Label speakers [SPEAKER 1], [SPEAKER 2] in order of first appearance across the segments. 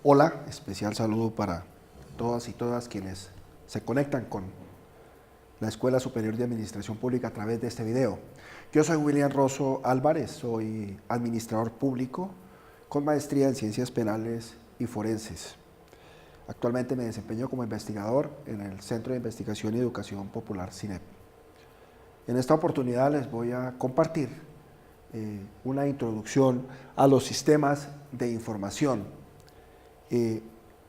[SPEAKER 1] Hola, especial saludo para todas y todas quienes se conectan con la Escuela Superior de Administración Pública a través de este video. Yo soy William Rosso Álvarez, soy administrador público con maestría en Ciencias Penales y Forenses. Actualmente me desempeño como investigador en el Centro de Investigación y Educación Popular CINEP. En esta oportunidad les voy a compartir una introducción a los sistemas de información.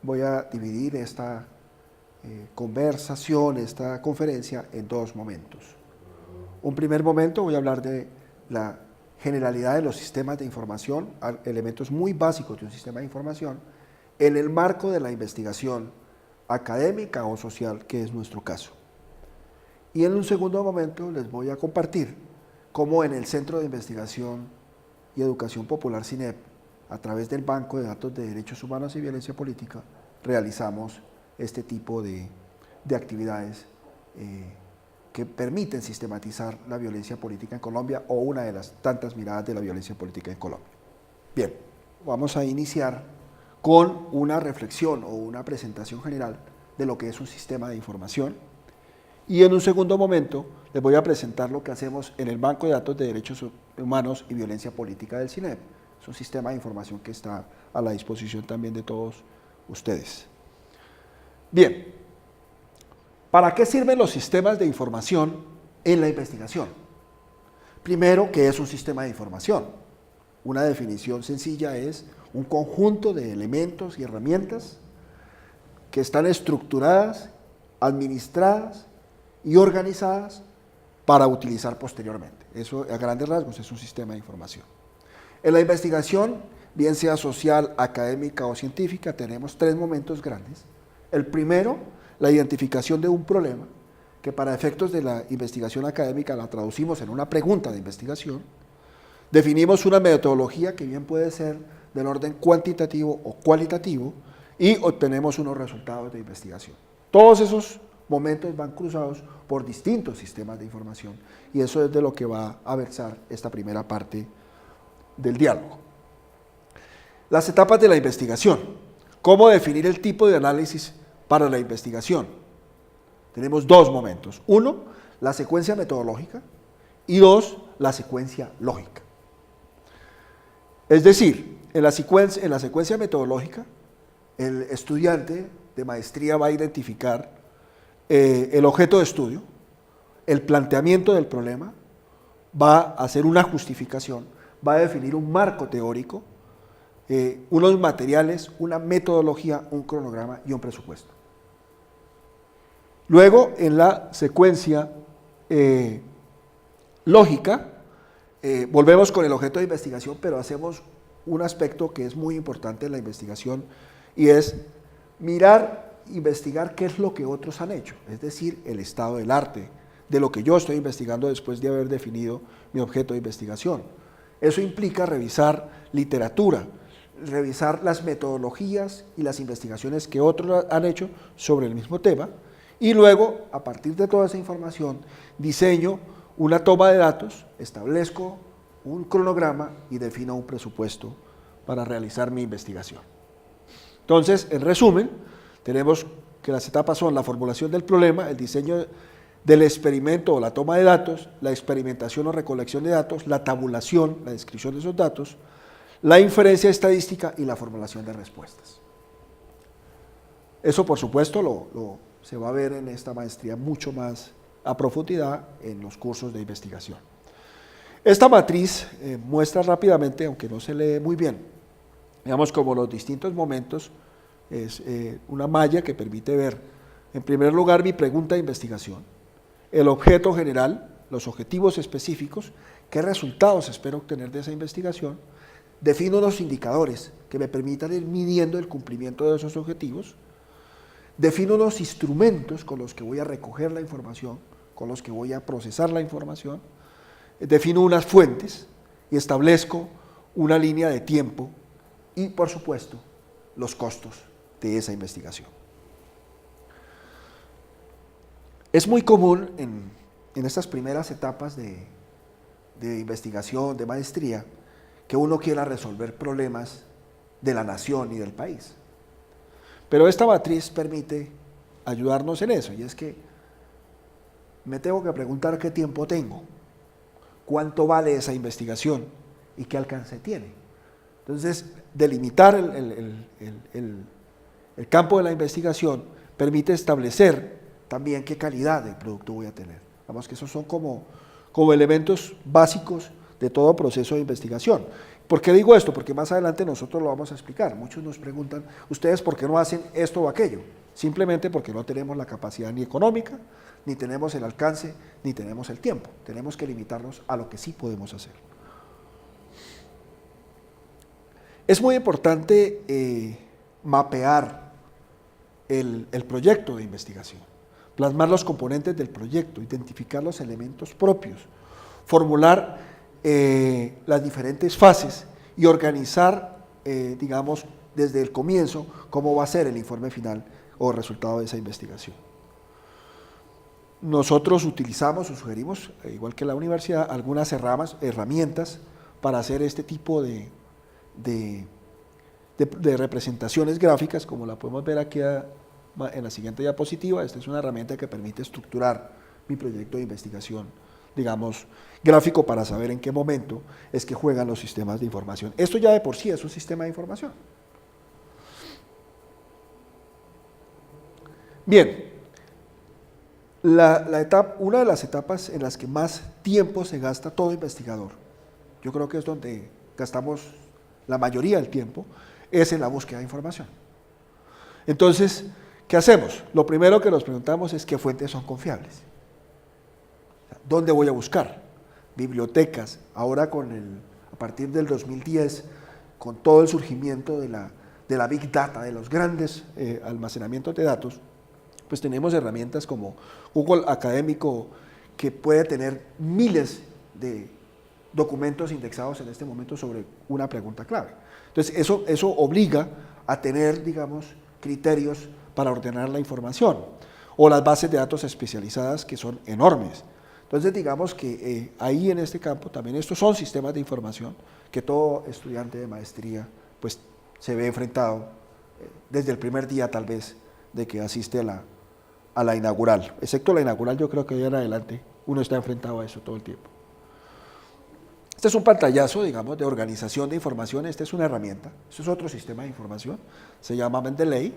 [SPEAKER 1] Voy a dividir esta conversación, esta conferencia en dos momentos. Un primer momento voy a hablar de la generalidad de los sistemas de información, elementos muy básicos de un sistema de información, en el marco de la investigación académica o social, que es nuestro caso. Y en un segundo momento les voy a compartir cómo en el Centro de Investigación y Educación Popular CINEP, a través del Banco de Datos de Derechos Humanos y Violencia Política, realizamos este tipo de actividades que permiten sistematizar la violencia política en Colombia o una de las tantas miradas de la violencia política en Colombia. Bien, vamos a iniciar con una reflexión o una presentación general de lo que es un sistema de información y en un segundo momento les voy a presentar lo que hacemos en el Banco de Datos de Derechos Humanos y Violencia Política del CINEP. Es un sistema de información que está a la disposición también de todos ustedes. Bien, ¿para qué sirven los sistemas de información en la investigación? Primero, ¿qué es un sistema de información? Una definición sencilla es un conjunto de elementos y herramientas que están estructuradas, administradas y organizadas para utilizar posteriormente. Eso, a grandes rasgos, es un sistema de información. En la investigación, bien sea social, académica o científica, tenemos tres momentos grandes. El primero, la identificación de un problema, que para efectos de la investigación académica la traducimos en una pregunta de investigación. Definimos una metodología que bien puede ser del orden cuantitativo o cualitativo y obtenemos unos resultados de investigación. Todos esos momentos van cruzados por distintos sistemas de información y eso es de lo que va a versar esta primera parte del diálogo. Las etapas de la investigación. ¿Cómo definir el tipo de análisis para la investigación? Tenemos dos momentos. Uno, la secuencia metodológica y dos, la secuencia lógica. Es decir, en la secuencia metodológica, el estudiante de maestría va a identificar el objeto de estudio, el planteamiento del problema, va a hacer una justificación, va a definir un marco teórico, unos materiales, una metodología, un cronograma y un presupuesto. Luego, en la secuencia lógica, volvemos con el objeto de investigación, pero hacemos un aspecto que es muy importante en la investigación y es mirar, investigar qué es lo que otros han hecho, es decir, el estado del arte, de lo que yo estoy investigando después de haber definido mi objeto de investigación. Eso implica revisar literatura, revisar las metodologías y las investigaciones que otros han hecho sobre el mismo tema y luego, a partir de toda esa información, diseño una toma de datos, establezco un cronograma y defino un presupuesto para realizar mi investigación. Entonces, en resumen, tenemos que las etapas son la formulación del problema, el diseño del experimento o la toma de datos, la experimentación o recolección de datos, la tabulación, la descripción de esos datos, la inferencia estadística y la formulación de respuestas. Eso, por supuesto, se va a ver en esta maestría mucho más a profundidad en los cursos de investigación. Esta matriz muestra rápidamente, aunque no se lee muy bien, digamos como los distintos momentos, es una malla que permite ver, en primer lugar, mi pregunta de investigación, el objeto general, los objetivos específicos, qué resultados espero obtener de esa investigación, defino unos indicadores que me permitan ir midiendo el cumplimiento de esos objetivos, defino unos instrumentos con los que voy a recoger la información, con los que voy a procesar la información, defino unas fuentes y establezco una línea de tiempo y, por supuesto, los costos de esa investigación. Es muy común en estas primeras etapas de investigación, de maestría, que uno quiera resolver problemas de la nación y del país. Pero esta matriz permite ayudarnos en eso, y es que me tengo que preguntar qué tiempo tengo, cuánto vale esa investigación y qué alcance tiene. Entonces, delimitar el campo de la investigación permite establecer también qué calidad de producto voy a tener. Vamos, que esos son como elementos básicos de todo proceso de investigación. ¿Por qué digo esto? Porque más adelante nosotros lo vamos a explicar. Muchos nos preguntan, ¿ustedes por qué no hacen esto o aquello? Simplemente porque no tenemos la capacidad ni económica, ni tenemos el alcance, ni tenemos el tiempo. Tenemos que limitarnos a lo que sí podemos hacer. Es muy importante mapear el proyecto de investigación, plasmar los componentes del proyecto, identificar los elementos propios, formular las diferentes fases y organizar, digamos, desde el comienzo cómo va a ser el informe final o resultado de esa investigación. Nosotros utilizamos o sugerimos, igual que la universidad, algunas herramientas para hacer este tipo de representaciones gráficas, como la podemos ver aquí en la siguiente diapositiva. Esta es una herramienta que permite estructurar mi proyecto de investigación, digamos, gráfico, para saber en qué momento es que juegan los sistemas de información. Esto ya de por sí es un sistema de información. Bien, una de las etapas en las que más tiempo se gasta todo investigador, yo creo que es donde gastamos la mayoría del tiempo, es en la búsqueda de información. Entonces, ¿qué hacemos? Lo primero que nos preguntamos es qué fuentes son confiables. ¿Dónde voy a buscar? Bibliotecas. Ahora a partir del 2010, con todo el surgimiento de la Big Data, de los grandes almacenamientos de datos, pues tenemos herramientas como Google Académico, que puede tener miles de documentos indexados en este momento sobre una pregunta clave. Entonces, eso obliga a tener, digamos, criterios para ordenar la información, o las bases de datos especializadas, que son enormes. Entonces, digamos que ahí en este campo también estos son sistemas de información que todo estudiante de maestría pues se ve enfrentado desde el primer día, tal vez, de que asiste a la inaugural. Excepto la inaugural, yo creo que de ahí en adelante uno está enfrentado a eso todo el tiempo. Este es un pantallazo, digamos, de organización de información. Esta es una herramienta. Este es otro sistema de información. Se llama Mendeley,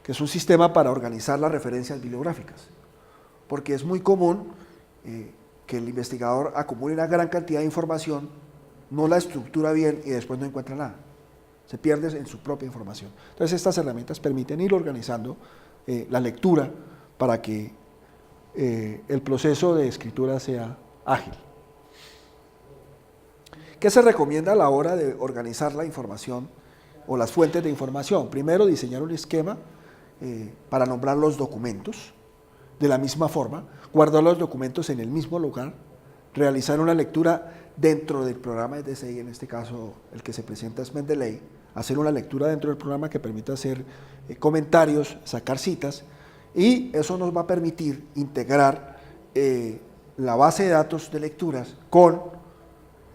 [SPEAKER 1] que es un sistema para organizar las referencias bibliográficas. Porque es muy común que el investigador acumule una gran cantidad de información, no la estructura bien y después no encuentra nada. Se pierde en su propia información. Entonces, estas herramientas permiten ir organizando la lectura para que el proceso de escritura sea ágil. ¿Qué se recomienda a la hora de organizar la información o las fuentes de información? Primero, diseñar un esquema para nombrar los documentos. De la misma forma, guardar los documentos en el mismo lugar, realizar una lectura dentro del programa de DCI, en este caso el que se presenta es Mendeley, hacer una lectura dentro del programa que permita hacer comentarios, sacar citas, y eso nos va a permitir integrar la base de datos de lecturas con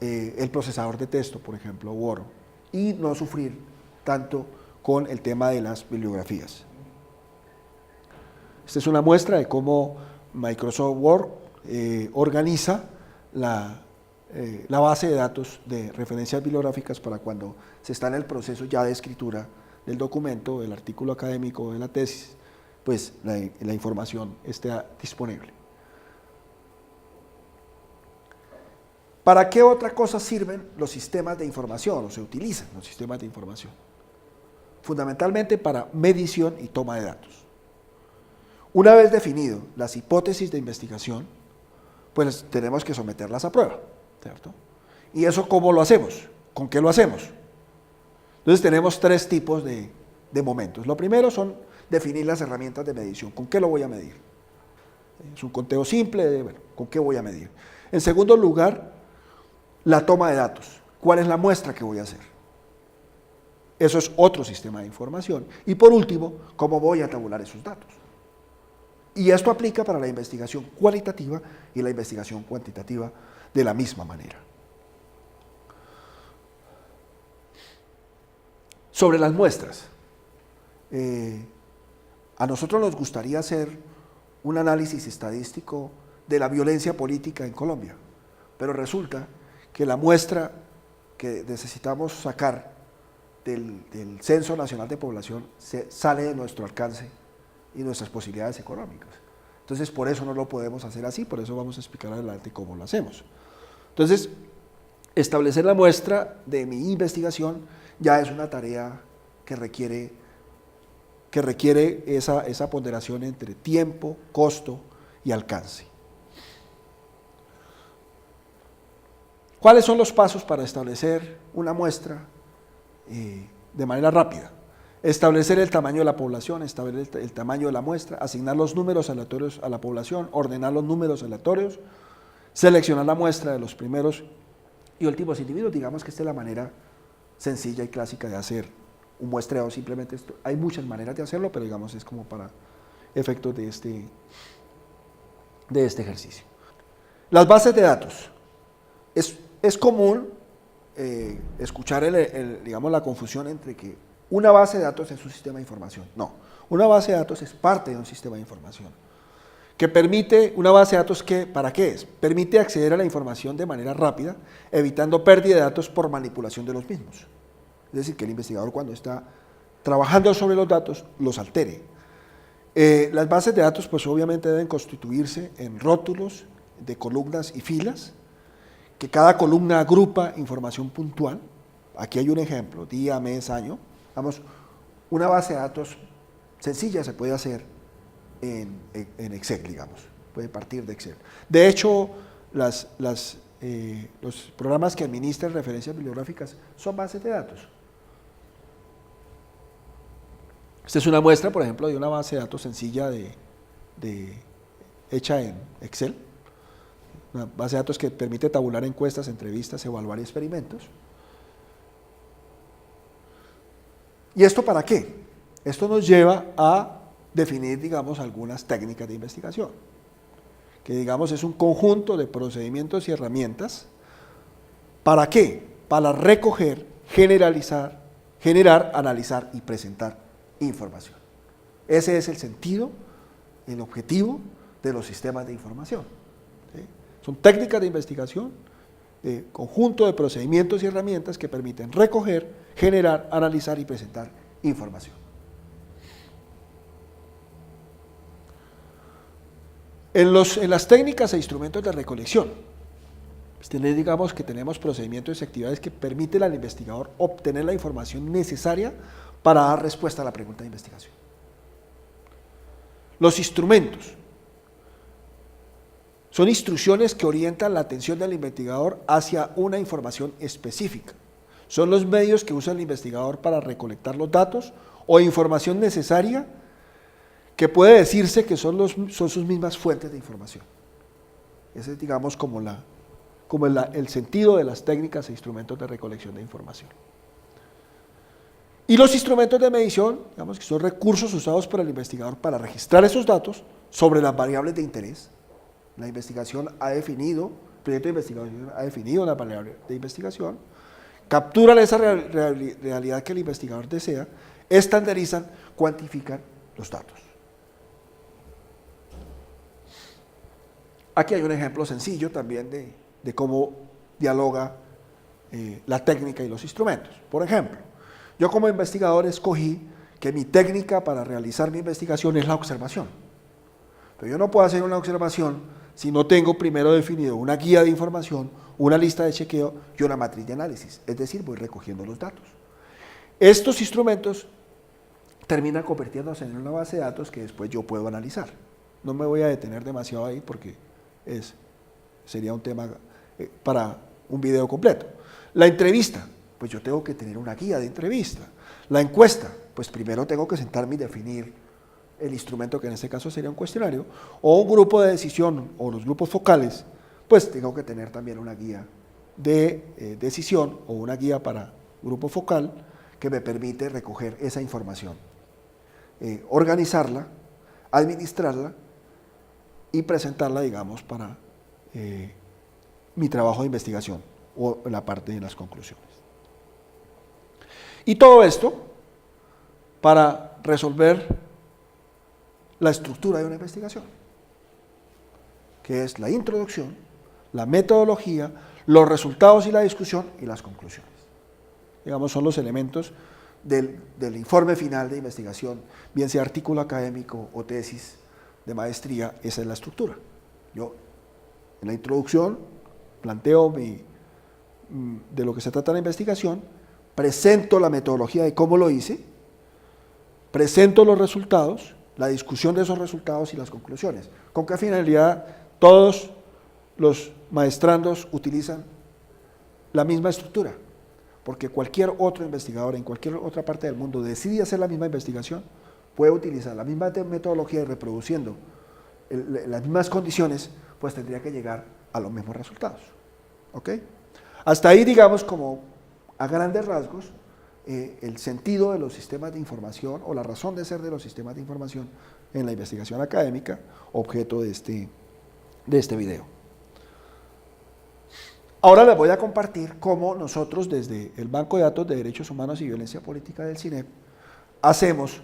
[SPEAKER 1] el procesador de texto, por ejemplo, Word, y no sufrir tanto con el tema de las bibliografías. Esta es una muestra de cómo Microsoft Word organiza la base de datos de referencias bibliográficas para cuando se está en el proceso ya de escritura del documento, del artículo académico, de la tesis, pues la información esté disponible. ¿Para qué otra cosa sirven los sistemas de información o se utilizan los sistemas de información? Fundamentalmente para medición y toma de datos. Una vez definido las hipótesis de investigación, pues tenemos que someterlas a prueba, ¿cierto? ¿Y eso cómo lo hacemos? ¿Con qué lo hacemos? Entonces tenemos tres tipos de momentos. Lo primero son definir las herramientas de medición. ¿Con qué lo voy a medir? Es un conteo simple, bueno, ¿con qué voy a medir? En segundo lugar, la toma de datos. ¿Cuál es la muestra que voy a hacer? Eso es otro sistema de información. Y por último, ¿cómo voy a tabular esos datos? Y esto aplica para la investigación cualitativa y la investigación cuantitativa de la misma manera. Sobre las muestras, A nosotros nos gustaría hacer un análisis estadístico de la violencia política en Colombia, pero resulta que la muestra que necesitamos sacar del Censo Nacional de Población sale de nuestro alcance y nuestras posibilidades económicas. Entonces, por eso no lo podemos hacer así, por eso vamos a explicar adelante cómo lo hacemos. Entonces, establecer la muestra de mi investigación ya es una tarea que requiere esa ponderación entre tiempo, costo y alcance. ¿Cuáles son los pasos para establecer una muestra de manera rápida? Establecer el tamaño de la población, establecer el tamaño de la muestra, asignar los números aleatorios a la población, ordenar los números aleatorios, seleccionar la muestra de los primeros y últimos individuos. Digamos que esta es la manera sencilla y clásica de hacer un muestreo. Simplemente esto, hay muchas maneras de hacerlo, pero digamos es como para efectos de este ejercicio. Las bases de datos. Es común escuchar digamos, la confusión entre que una base de datos es un sistema de información. No, una base de datos es parte de un sistema de información que permite, una base de datos que, ¿para qué es? Permite acceder a la información de manera rápida, evitando pérdida de datos por manipulación de los mismos. Es decir, que el investigador cuando está trabajando sobre los datos, los altere. Las bases de datos pues obviamente deben constituirse en rótulos de columnas y filas, que cada columna agrupa información puntual. Aquí hay un ejemplo, día, mes, año. Vamos, una base de datos sencilla se puede hacer en Excel, digamos, puede partir de Excel. De hecho, los programas que administran referencias bibliográficas son bases de datos. Esta es una muestra, por ejemplo, de una base de datos sencilla hecha en Excel. Una base de datos que permite tabular encuestas, entrevistas, evaluar experimentos. ¿Y esto para qué? Esto nos lleva a definir, digamos, algunas técnicas de investigación, que digamos es un conjunto de procedimientos y herramientas. ¿Para qué? Para recoger, generalizar, generar, analizar y presentar información. Ese es el sentido, el objetivo de los sistemas de información. ¿Sí? Son técnicas de investigación, conjunto de procedimientos y herramientas que permiten recoger, generar, analizar y presentar información. En las técnicas e instrumentos de recolección, digamos que tenemos procedimientos y actividades que permiten al investigador obtener la información necesaria para dar respuesta a la pregunta de investigación. Los instrumentos son instrucciones que orientan la atención del investigador hacia una información específica. Son los medios que usa el investigador para recolectar los datos o información necesaria que puede decirse que son sus mismas fuentes de información. Ese es, digamos, como el sentido de las técnicas e instrumentos de recolección de información. Y los instrumentos de medición, digamos que son recursos usados por el investigador para registrar esos datos sobre las variables de interés. La investigación ha definido, el proyecto de investigación ha definido una variable de investigación, capturan esa realidad que el investigador desea, estandarizan, cuantifican los datos. Aquí hay un ejemplo sencillo también de cómo dialoga la técnica y los instrumentos. Por ejemplo, yo como investigador escogí que mi técnica para realizar mi investigación es la observación. Pero yo no puedo hacer una observación si no tengo primero definido una guía de información, una lista de chequeo y una matriz de análisis. Es decir, voy recogiendo los datos. Estos instrumentos terminan convirtiéndose en una base de datos que después yo puedo analizar. No me voy a detener demasiado ahí porque sería un tema para un video completo. La entrevista, pues yo tengo que tener una guía de entrevista. La encuesta, pues primero tengo que sentarme y definir el instrumento, que en este caso sería un cuestionario, o un grupo de decisión, o los grupos focales, pues tengo que tener también una guía de decisión, o una guía para grupo focal, que me permite recoger esa información, organizarla, administrarla, y presentarla, digamos, para mi trabajo de investigación, o la parte de las conclusiones. Y todo esto para resolver la estructura de una investigación, que es la introducción, la metodología, los resultados y la discusión y las conclusiones. Digamos, son los elementos del informe final de investigación, bien sea artículo académico o tesis de maestría. Esa es la estructura. Yo, en la introducción, planteo de lo que se trata la investigación, presento la metodología de cómo lo hice, presento los resultados, la discusión de esos resultados y las conclusiones. ¿Con qué finalidad todos los maestrandos utilizan la misma estructura? Porque cualquier otro investigador en cualquier otra parte del mundo decide hacer la misma investigación, puede utilizar la misma metodología y reproduciendo las mismas condiciones, pues tendría que llegar a los mismos resultados. ¿Ok? Hasta ahí, digamos, como a grandes rasgos, el sentido de los sistemas de información o la razón de ser de los sistemas de información en la investigación académica, objeto de este video. Ahora les voy a compartir cómo nosotros desde el Banco de Datos de Derechos Humanos y Violencia Política del CINEP hacemos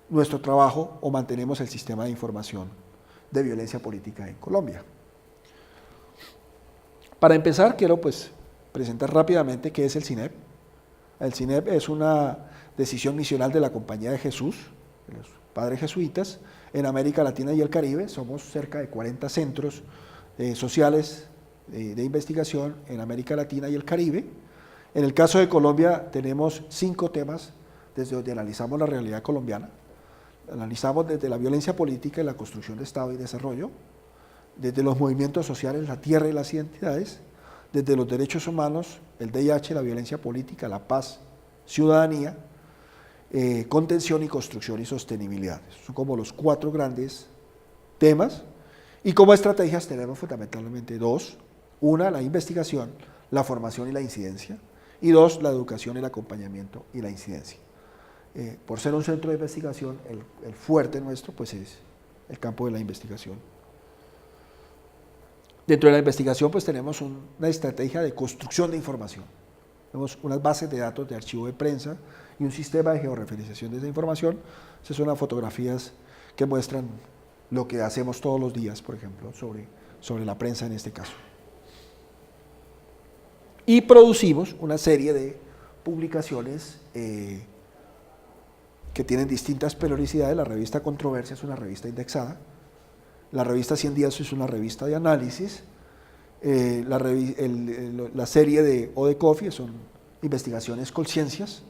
[SPEAKER 1] nuestro trabajo o mantenemos el sistema de información de violencia política en Colombia. Para empezar, quiero presentar rápidamente qué es el CINEP. El CINEP es una decisión misional de la Compañía de Jesús, de los padres jesuitas, en América Latina y el Caribe. Somos cerca de 40 centros sociales de investigación en América Latina y el Caribe. En el caso de Colombia tenemos 5 temas desde donde analizamos la realidad colombiana. Analizamos desde la violencia política y la construcción de Estado y desarrollo, desde los movimientos sociales, la tierra y las identidades, desde los derechos humanos, el VIH, la violencia política, la paz, ciudadanía, contención y construcción y sostenibilidad. Son como los 4 grandes temas, y como estrategias tenemos fundamentalmente 2. Una, la investigación, la formación y la incidencia, y 2, la educación, el acompañamiento y la incidencia. Por ser un centro de investigación, el fuerte nuestro pues es el campo de la investigación. Dentro de la investigación pues tenemos una estrategia de construcción de información. Tenemos unas bases de datos de archivo de prensa y un sistema de georreferenciación de esa información. Esas son las fotografías que muestran lo que hacemos todos los días, por ejemplo, sobre la prensa en este caso. Y producimos una serie de publicaciones que tienen distintas periodicidades. La revista Controversia es una revista indexada, la revista 100 días es una revista de análisis, la serie de O de Coffee son investigaciones Colciencias,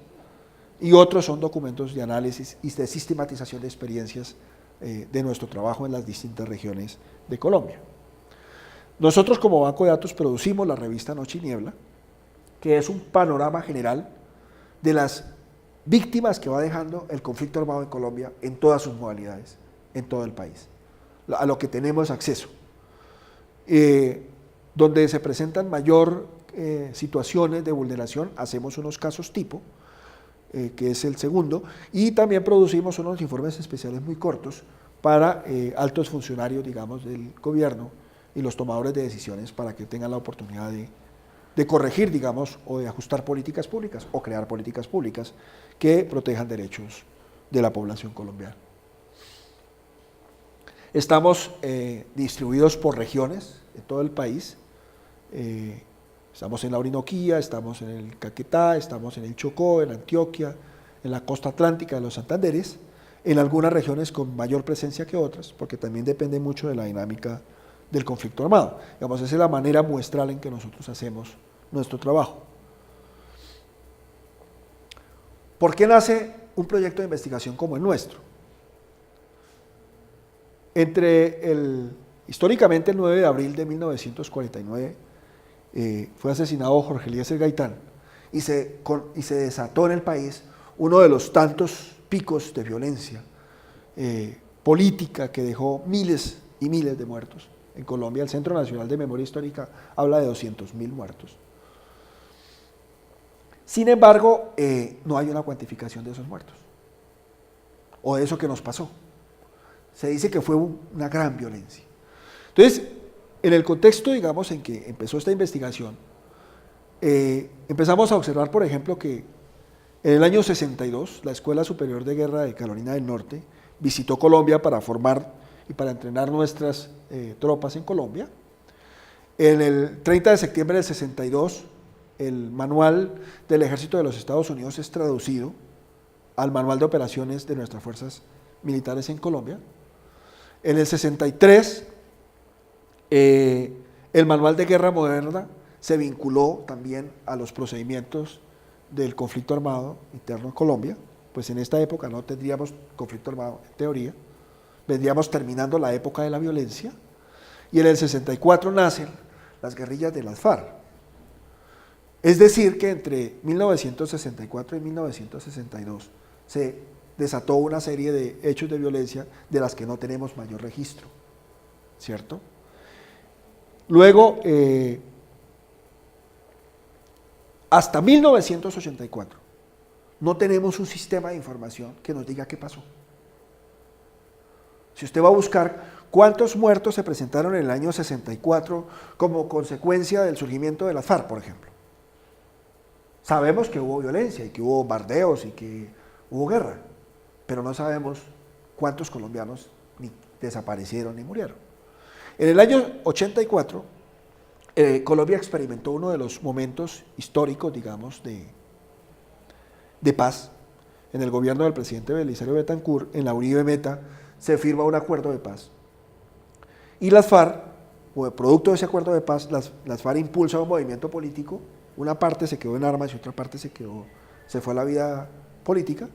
[SPEAKER 1] y otros son documentos de análisis y de sistematización de experiencias de nuestro trabajo en las distintas regiones de Colombia. Nosotros como Banco de Datos producimos la revista Noche y Niebla, que es un panorama general de las víctimas que va dejando el conflicto armado en Colombia en todas sus modalidades, en todo el país, a lo que tenemos acceso. Donde se presentan mayor situaciones de vulneración, hacemos unos casos tipo, que es el segundo, y también producimos unos informes especiales muy cortos para altos funcionarios, digamos, del gobierno y los tomadores de decisiones, para que tengan la oportunidad de corregir, digamos, o de ajustar políticas públicas o crear políticas públicas que protejan derechos de la población colombiana. Estamos distribuidos por regiones en todo el país. Estamos en la Orinoquía, estamos en el Caquetá, estamos en el Chocó, en Antioquia, en la costa atlántica de los Santanderes, en algunas regiones con mayor presencia que otras, porque también depende mucho de la dinámica del conflicto armado. Digamos, esa es la manera muestral en que nosotros hacemos nuestro trabajo. ¿Por qué nace un proyecto de investigación como el nuestro? Históricamente el 9 de abril de 1949 fue asesinado Jorge Eliezer Gaitán y se desató en el país uno de los tantos picos de violencia política que dejó miles y miles de muertos. En Colombia, el Centro Nacional de Memoria Histórica habla de 200.000 muertos. Sin embargo, no hay una cuantificación de esos muertos, o de eso que nos pasó. Se dice que fue una gran violencia. Entonces, en el contexto, digamos, en que empezó esta investigación, empezamos a observar, por ejemplo, que en el año 62, la Escuela Superior de Guerra de Carolina del Norte visitó Colombia para formar y para entrenar nuestras tropas en Colombia. En el 30 de septiembre del 62, el manual del Ejército de los Estados Unidos es traducido al manual de operaciones de nuestras fuerzas militares en Colombia. En el 63, el manual de guerra moderna se vinculó también a los procedimientos del conflicto armado interno en Colombia, pues en esta época no tendríamos conflicto armado en teoría, vendríamos terminando la época de la violencia, y en el 64 nacen las guerrillas de las FARC. Es decir, que entre 1964 y 1962 se desató una serie de hechos de violencia de las que no tenemos mayor registro, ¿cierto? Luego, hasta 1984, no tenemos un sistema de información que nos diga qué pasó. Si usted va a buscar cuántos muertos se presentaron en el año 64 como consecuencia del surgimiento de las FARC, por ejemplo. Sabemos que hubo violencia y que hubo bombardeos y que hubo guerra, pero no sabemos cuántos colombianos ni desaparecieron ni murieron. En el año 84, Colombia experimentó uno de los momentos históricos, digamos, de paz. En el gobierno del presidente Belisario Betancur, en la Uribe Meta, se firma un acuerdo de paz. Y las FARC, o producto de ese acuerdo de paz, las FARC impulsan un movimiento político. Una parte se quedó en armas y otra parte se fue a la vida política.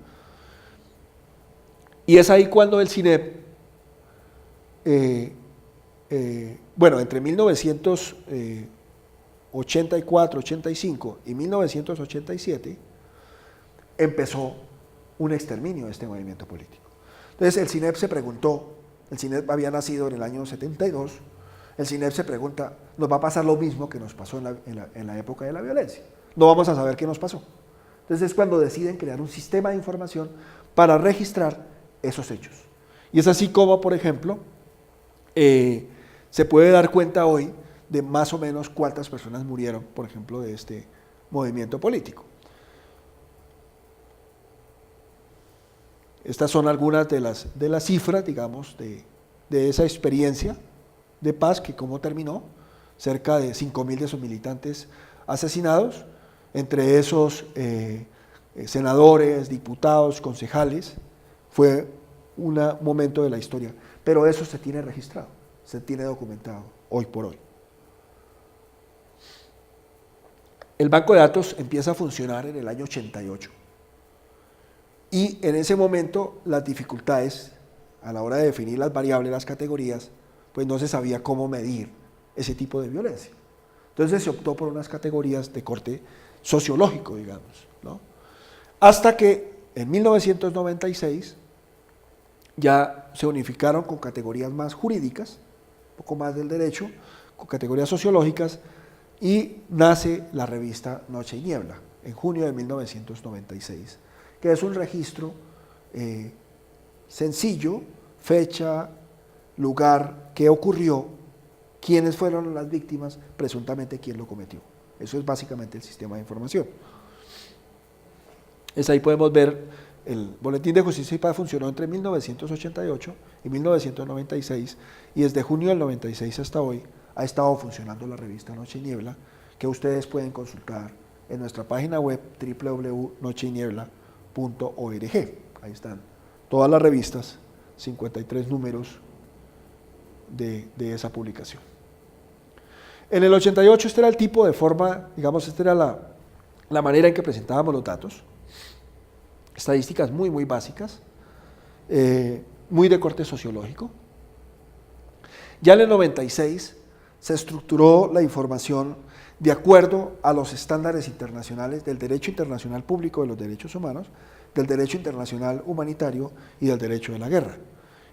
[SPEAKER 1] Y es ahí cuando el CINEP, entre 1984, 85 y 1987, empezó un exterminio de este movimiento político. Entonces el CINEP se preguntó, el CINEP había nacido en el año 72, el CINEP se pregunta, ¿nos va a pasar lo mismo que nos pasó en la época de la violencia? No vamos a saber qué nos pasó. Entonces es cuando deciden crear un sistema de información para registrar esos hechos. Y es así como, por ejemplo, se puede dar cuenta hoy de más o menos cuántas personas murieron, por ejemplo, de este movimiento político. Estas son algunas de las cifras, digamos, de esa experiencia de paz, que cómo terminó: cerca de 5.000 de sus militantes asesinados, entre esos senadores, diputados, concejales. Fue un momento de la historia, pero eso se tiene registrado, se tiene documentado hoy por hoy. El banco de datos empieza a funcionar en el año 88. Y en ese momento las dificultades a la hora de definir las variables, las categorías, pues no se sabía cómo medir ese tipo de violencia. Entonces se optó por unas categorías de corte sociológico, digamos, ¿no? Hasta que en 1996 ya se unificaron con categorías más jurídicas, un poco más del derecho, con categorías sociológicas, y nace la revista Noche y Niebla, en junio de 1996, que es un registro sencillo, fecha, lugar, qué ocurrió, quiénes fueron las víctimas, presuntamente quién lo cometió. Eso es básicamente el sistema de información. Ahí podemos ver el Boletín de Justicia y Paz. Funcionó entre 1988 y 1996, y desde junio del 96 hasta hoy ha estado funcionando la revista Noche y Niebla, que ustedes pueden consultar en nuestra página web www.nocheyniebla.org. Ahí están todas las revistas, 53 números de esa publicación. En el 88 este era el tipo de forma, digamos, esta era la manera en que presentábamos los datos. Estadísticas muy, muy básicas, muy de corte sociológico. Ya en el 96 se estructuró la información de acuerdo a los estándares internacionales del derecho internacional público de los derechos humanos, del derecho internacional humanitario y del derecho de la guerra.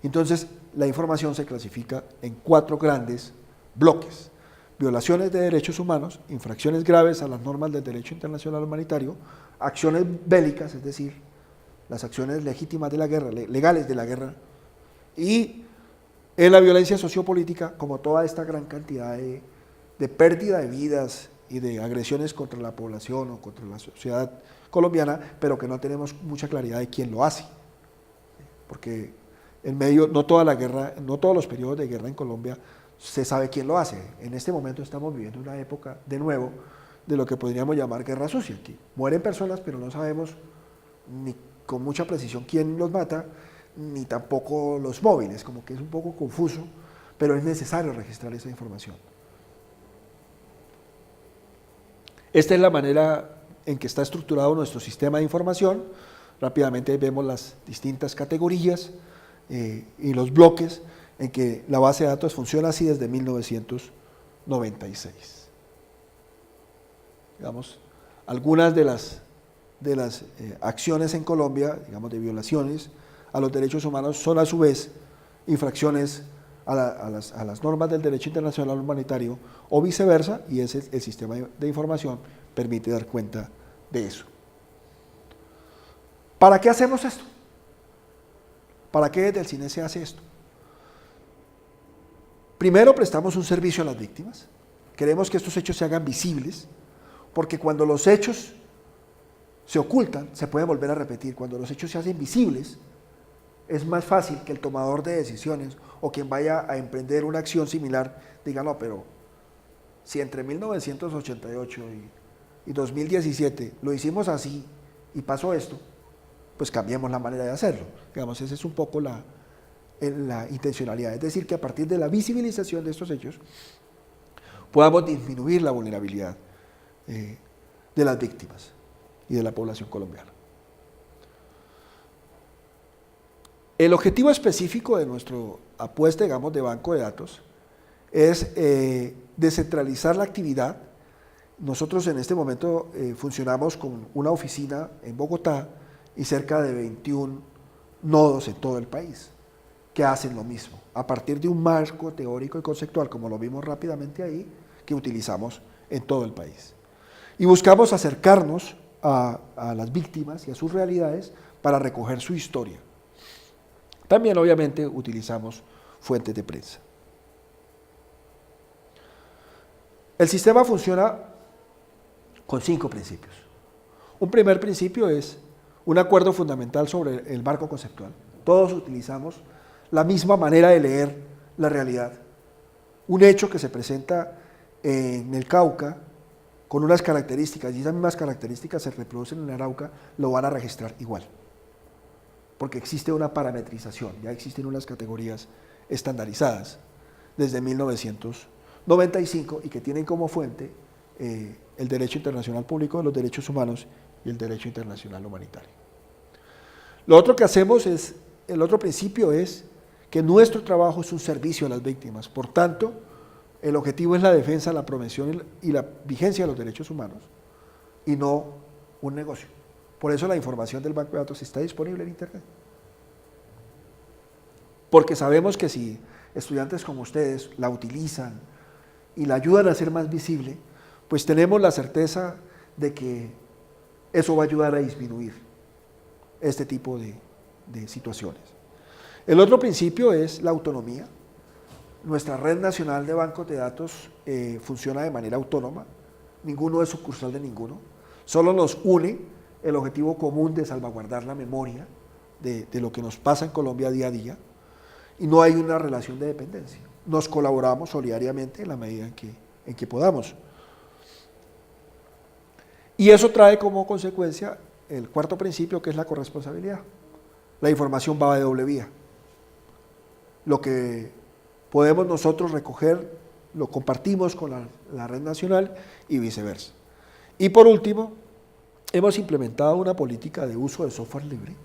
[SPEAKER 1] Entonces, la información se clasifica en 4 grandes bloques: violaciones de derechos humanos, infracciones graves a las normas del derecho internacional humanitario, acciones bélicas, es decir, las acciones legítimas de la guerra, legales de la guerra, y en la violencia sociopolítica, como toda esta gran cantidad de pérdida de vidas y de agresiones contra la población o contra la sociedad colombiana, pero que no tenemos mucha claridad de quién lo hace, porque en medio, no toda la guerra, no todos los periodos de guerra en Colombia se sabe quién lo hace. En este momento estamos viviendo una época, de nuevo, de lo que podríamos llamar guerra sucia, que mueren personas, pero no sabemos ni con mucha precisión quién los mata, ni tampoco los móviles, como que es un poco confuso, pero es necesario registrar esa información. Esta es la manera en que está estructurado nuestro sistema de información. Rápidamente vemos las distintas categorías y los bloques en que la base de datos funciona así desde 1996. Digamos, algunas de las acciones en Colombia, digamos, de violaciones a los derechos humanos son a su vez infracciones a las normas del derecho internacional humanitario o viceversa, y el sistema de información permite dar cuenta de eso. ¿Para qué hacemos esto? ¿Para qué desde el CINE se hace esto? Primero, prestamos un servicio a las víctimas. Queremos que estos hechos se hagan visibles, porque cuando los hechos se ocultan, se pueden volver a repetir. Cuando los hechos se hacen visibles, es más fácil que el tomador de decisiones o quien vaya a emprender una acción similar diga, no, pero si entre 1988 y 2017 lo hicimos así y pasó esto, pues cambiemos la manera de hacerlo. Digamos, esa es un poco la intencionalidad. Es decir, que a partir de la visibilización de estos hechos podamos disminuir la vulnerabilidad de las víctimas y de la población colombiana. El objetivo específico de nuestra apuesta, digamos, de banco de datos es descentralizar la actividad. Nosotros en este momento funcionamos con una oficina en Bogotá y cerca de 21 nodos en todo el país que hacen lo mismo, a partir de un marco teórico y conceptual, como lo vimos rápidamente ahí, que utilizamos en todo el país. Y buscamos acercarnos a las víctimas y a sus realidades para recoger su historia. También, obviamente, utilizamos fuentes de prensa. El sistema funciona con 5 principios. Un primer principio es un acuerdo fundamental sobre el marco conceptual. Todos utilizamos la misma manera de leer la realidad. Un hecho que se presenta en el Cauca con unas características, y esas mismas características se reproducen en el Arauca, lo van a registrar igual, porque existe una parametrización, ya existen unas categorías estandarizadas desde 1995 y que tienen como fuente el derecho internacional público de los derechos humanos y el derecho internacional humanitario. Lo otro que hacemos es, el otro principio es que nuestro trabajo es un servicio a las víctimas, por tanto, el objetivo es la defensa, la promoción y la vigencia de los derechos humanos y no un negocio. Por eso la información del banco de datos está disponible en Internet. Porque sabemos que si estudiantes como ustedes la utilizan y la ayudan a ser más visible, pues tenemos la certeza de que eso va a ayudar a disminuir este tipo de situaciones. El otro principio es la autonomía. Nuestra red nacional de bancos de datos funciona de manera autónoma, ninguno es sucursal de ninguno, solo nos une el objetivo común de salvaguardar la memoria de lo que nos pasa en Colombia día a día, y no hay una relación de dependencia. Nos colaboramos solidariamente en la medida en que podamos. Y eso trae como consecuencia el cuarto principio, que es la corresponsabilidad. La información va de doble vía. Lo que podemos nosotros recoger, lo compartimos con la red nacional y viceversa. Y por último, hemos implementado una política de uso de software libre,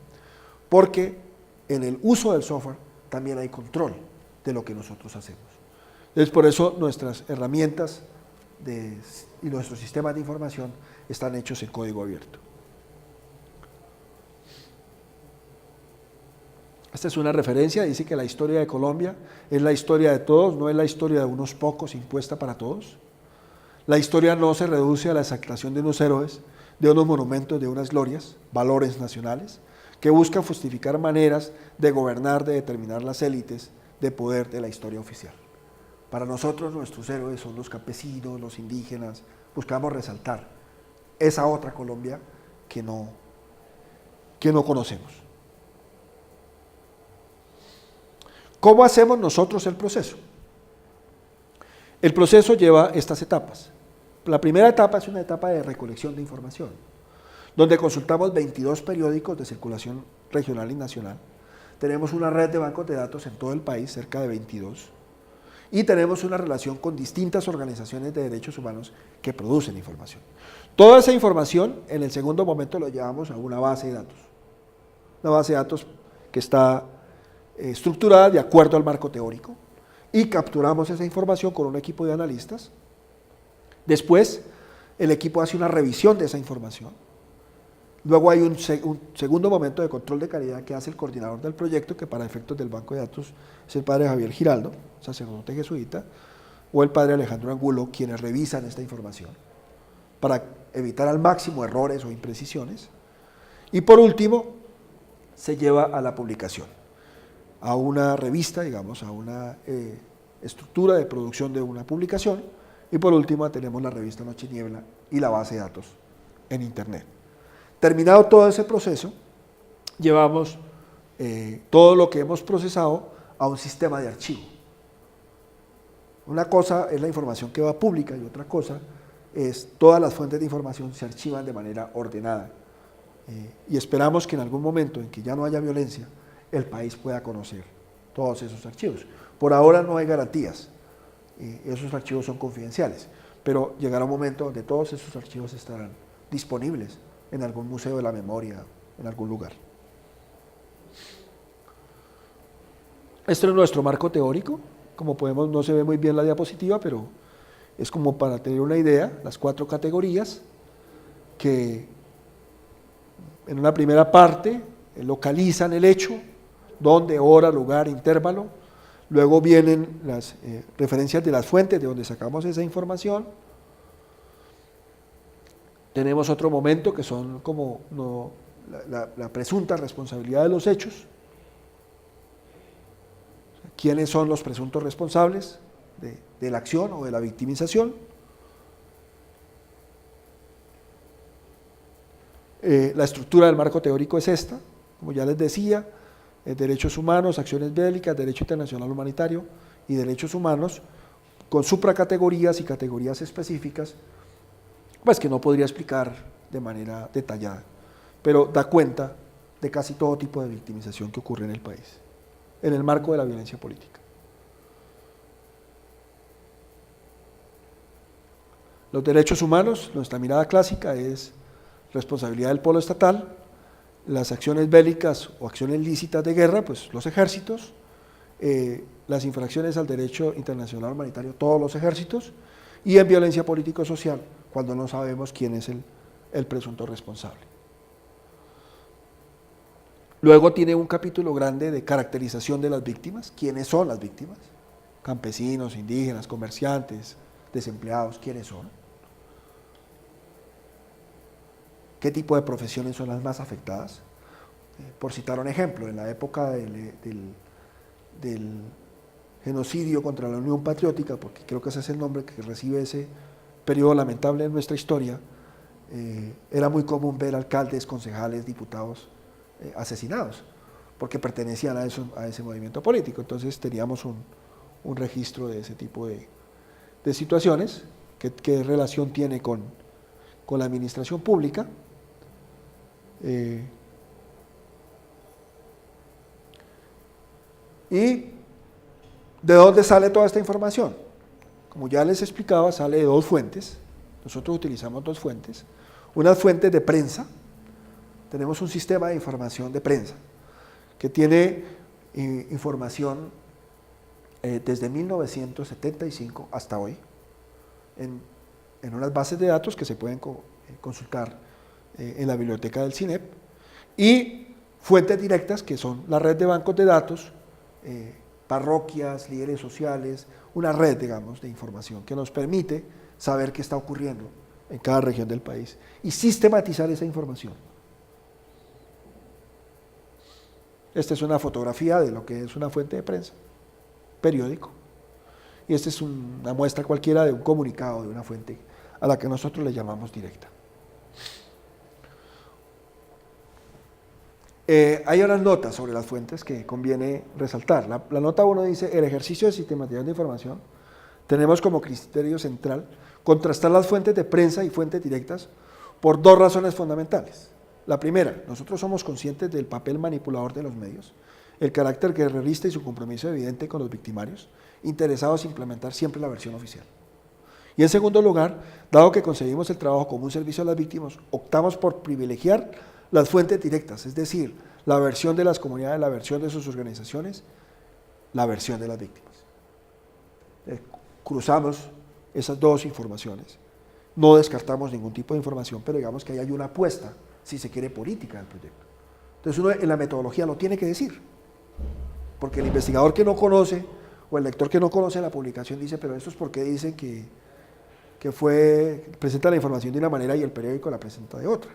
[SPEAKER 1] porque en el uso del software también hay control de lo que nosotros hacemos. Entonces, por eso nuestras herramientas y nuestros sistemas de información están hechos en código abierto. Esta es una referencia, dice que la historia de Colombia es la historia de todos, no es la historia de unos pocos impuesta para todos. La historia no se reduce a la exaltación de unos héroes, de unos monumentos, de unas glorias, valores nacionales, que buscan justificar maneras de gobernar, de determinar las élites de poder de la historia oficial. Para nosotros nuestros héroes son los campesinos, los indígenas, buscamos resaltar esa otra Colombia que no conocemos. ¿Cómo hacemos nosotros el proceso? El proceso lleva estas etapas. La primera etapa es una etapa de recolección de información, donde consultamos 22 periódicos de circulación regional y nacional. Tenemos una red de bancos de datos en todo el país, cerca de 22, y tenemos una relación con distintas organizaciones de derechos humanos que producen información. Toda esa información, en el segundo momento, lo llevamos a una base de datos. Una base de datos que está estructurada de acuerdo al marco teórico, y capturamos esa información con un equipo de analistas. Después, el equipo hace una revisión de esa información. Luego hay un segundo momento de control de calidad que hace el coordinador del proyecto, que para efectos del banco de datos es el padre Javier Giraldo, sacerdote jesuita, o el padre Alejandro Angulo, quienes revisan esta información para evitar al máximo errores o imprecisiones. Y por último, se lleva a la publicación, a una revista, digamos, a una estructura de producción de una publicación. Y por último tenemos la revista Noche y Niebla y la base de datos en Internet. Terminado todo ese proceso, llevamos todo lo que hemos procesado a un sistema de archivo. Una cosa es la información que va pública y otra cosa es todas las fuentes de información se archivan de manera ordenada. Y esperamos que en algún momento en que ya no haya violencia, el país pueda conocer todos esos archivos. Por ahora no hay garantías, esos archivos son confidenciales, pero llegará un momento donde todos esos archivos estarán disponibles en algún museo de la memoria, en algún lugar. Este es nuestro marco teórico. Como podemos, no se ve muy bien la diapositiva, pero es como para tener una idea, las 4 categorías que en una primera parte localizan el hecho, dónde, hora, lugar, intervalo. Luego vienen las referencias de las fuentes de donde sacamos esa información. Tenemos otro momento que son como la presunta responsabilidad de los hechos. ¿Quiénes son los presuntos responsables de la acción o de la victimización? La estructura del marco teórico es esta, como ya les decía, derechos humanos, acciones bélicas, derecho internacional humanitario y derechos humanos, con supracategorías y categorías específicas, pues que no podría explicar de manera detallada, pero da cuenta de casi todo tipo de victimización que ocurre en el país, en el marco de la violencia política. Los derechos humanos, nuestra mirada clásica es responsabilidad del polo estatal, las acciones bélicas o acciones lícitas de guerra, pues los ejércitos, las infracciones al derecho internacional humanitario, todos los ejércitos, y en violencia político-social, cuando no sabemos quién es el presunto responsable. Luego tiene un capítulo grande de caracterización de las víctimas, quiénes son las víctimas, campesinos, indígenas, comerciantes, desempleados, quiénes son, qué tipo de profesiones son las más afectadas. Por citar un ejemplo, en la época del genocidio contra la Unión Patriótica, porque creo que ese es el nombre que recibe ese periodo lamentable en nuestra historia, era muy común ver alcaldes, concejales, diputados asesinados, porque pertenecían a ese movimiento político. Entonces teníamos un registro de ese tipo de situaciones, qué relación tiene con la administración pública. ¿Y de dónde sale toda esta información? Como ya les explicaba, sale de 2 fuentes. Nosotros utilizamos 2 fuentes. Unas fuentes de prensa. Tenemos un sistema de información de prensa que tiene información desde 1975 hasta hoy en unas bases de datos que se pueden consultar en la biblioteca del CINEP, y fuentes directas que son la red de bancos de datos, parroquias, líderes sociales, una red, digamos, de información que nos permite saber qué está ocurriendo en cada región del país y sistematizar esa información. Esta es una fotografía de lo que es una fuente de prensa, periódico, y esta es una muestra cualquiera de un comunicado de una fuente a la que nosotros le llamamos directa. Hay unas notas sobre las fuentes que conviene resaltar. La nota 1 dice, el ejercicio de sistematización de información, tenemos como criterio central contrastar las fuentes de prensa y fuentes directas por dos razones fundamentales. La primera, nosotros somos conscientes del papel manipulador de los medios, el carácter guerrerista y su compromiso evidente con los victimarios, interesados en implementar siempre la versión oficial. Y en segundo lugar, dado que concebimos el trabajo como un servicio a las víctimas, optamos por privilegiar las fuentes directas, es decir, la versión de las comunidades, la versión de sus organizaciones, la versión de las víctimas. Cruzamos esas dos informaciones. No descartamos ningún tipo de información, pero digamos que ahí hay una apuesta, si se quiere, política del proyecto. Entonces uno en la metodología lo tiene que decir, porque el investigador que no conoce, o el lector que no conoce la publicación dice, pero esto es porque dicen que presenta la información de una manera y el periódico la presenta de otra.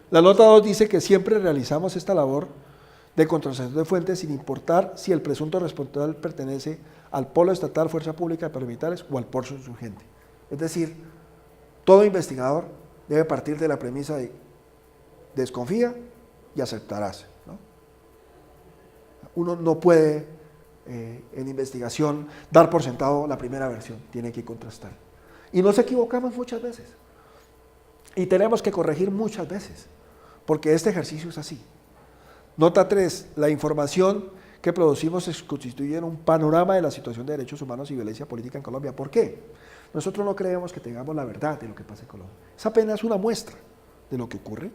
[SPEAKER 1] La nota 2 dice que siempre realizamos esta labor de contrastación de fuentes sin importar si el presunto responsable pertenece al polo estatal, fuerza pública, paramilitares o al polo insurgente. Es decir, todo investigador debe partir de la premisa de desconfía y aceptarás, ¿no? Uno no puede en investigación dar por sentado la primera versión, tiene que contrastar. Y nos equivocamos muchas veces. Y tenemos que corregir muchas veces, porque este ejercicio es así. Nota 3, la información que producimos se constituye en un panorama de la situación de derechos humanos y violencia política en Colombia. ¿Por qué? Nosotros no creemos que tengamos la verdad de lo que pasa en Colombia. Es apenas una muestra de lo que ocurre,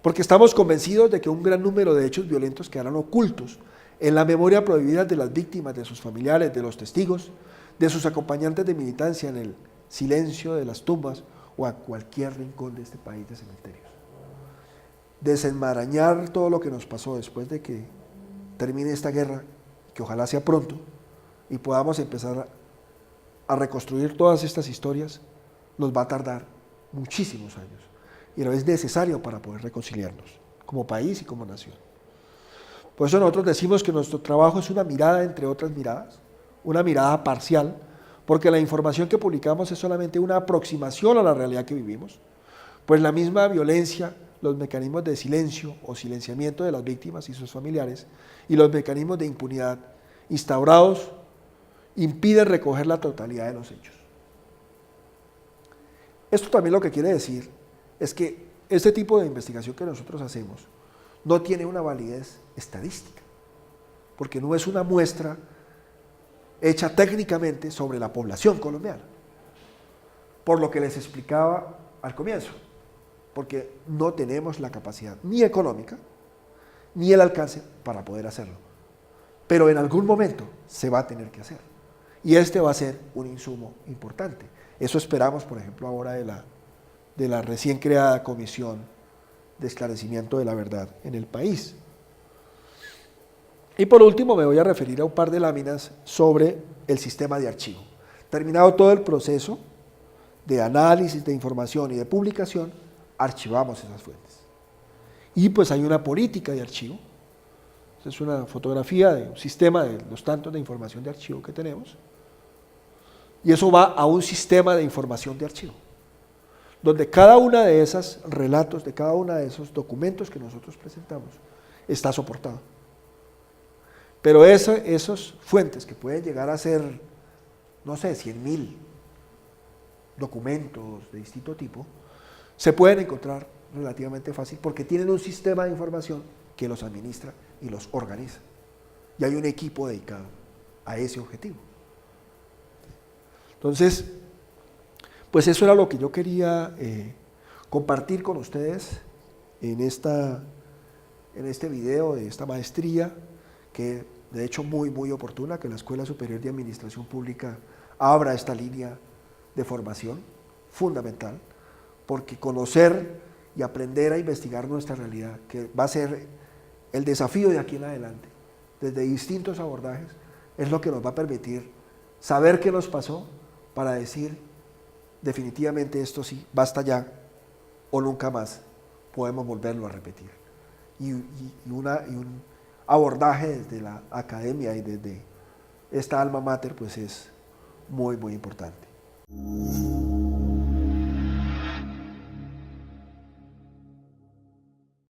[SPEAKER 1] porque estamos convencidos de que un gran número de hechos violentos quedarán ocultos en la memoria prohibida de las víctimas, de sus familiares, de los testigos, de sus acompañantes de militancia en el silencio de las tumbas o a cualquier rincón de este país de cementerios. Desenmarañar todo lo que nos pasó después de que termine esta guerra, que ojalá sea pronto, y podamos empezar a reconstruir todas estas historias, nos va a tardar muchísimos años. Y lo es necesario para poder reconciliarnos, como país y como nación. Por eso nosotros decimos que nuestro trabajo es una mirada entre otras miradas, una mirada parcial, porque la información que publicamos es solamente una aproximación a la realidad que vivimos, pues la misma violencia, los mecanismos de silencio o silenciamiento de las víctimas y sus familiares y los mecanismos de impunidad instaurados impiden recoger la totalidad de los hechos. Esto también lo que quiere decir es que este tipo de investigación que nosotros hacemos no tiene una validez estadística, porque no es una muestra hecha técnicamente sobre la población colombiana, por lo que les explicaba al comienzo, porque no tenemos la capacidad ni económica ni el alcance para poder hacerlo, pero en algún momento se va a tener que hacer, y este va a ser un insumo importante. Eso esperamos, por ejemplo, ahora de la recién creada Comisión de Esclarecimiento de la Verdad en el país. Y por último me voy a referir a un par de láminas sobre el sistema de archivo. Terminado todo el proceso de análisis, de información y de publicación, archivamos esas fuentes. Y pues hay una política de archivo. Esta es una fotografía de un sistema de los tantos de información de archivo que tenemos. Y eso va a un sistema de información de archivo, donde cada una de esos relatos, de cada uno de esos documentos que nosotros presentamos, está soportado. Pero esas fuentes que pueden llegar a ser, no sé, 100.000 documentos de distinto tipo, se pueden encontrar relativamente fácil porque tienen un sistema de información que los administra y los organiza. Y hay un equipo dedicado a ese objetivo. Entonces, pues eso era lo que yo quería compartir con ustedes en este video de esta maestría, que de hecho muy oportuna, que la Escuela Superior de Administración Pública abra esta línea de formación fundamental, porque conocer y aprender a investigar nuestra realidad, que va a ser el desafío de aquí en adelante, desde distintos abordajes, es lo que nos va a permitir saber qué nos pasó para decir definitivamente esto sí, basta ya o nunca más podemos volverlo a repetir. Y un abordaje desde la academia y desde esta alma mater pues es muy importante.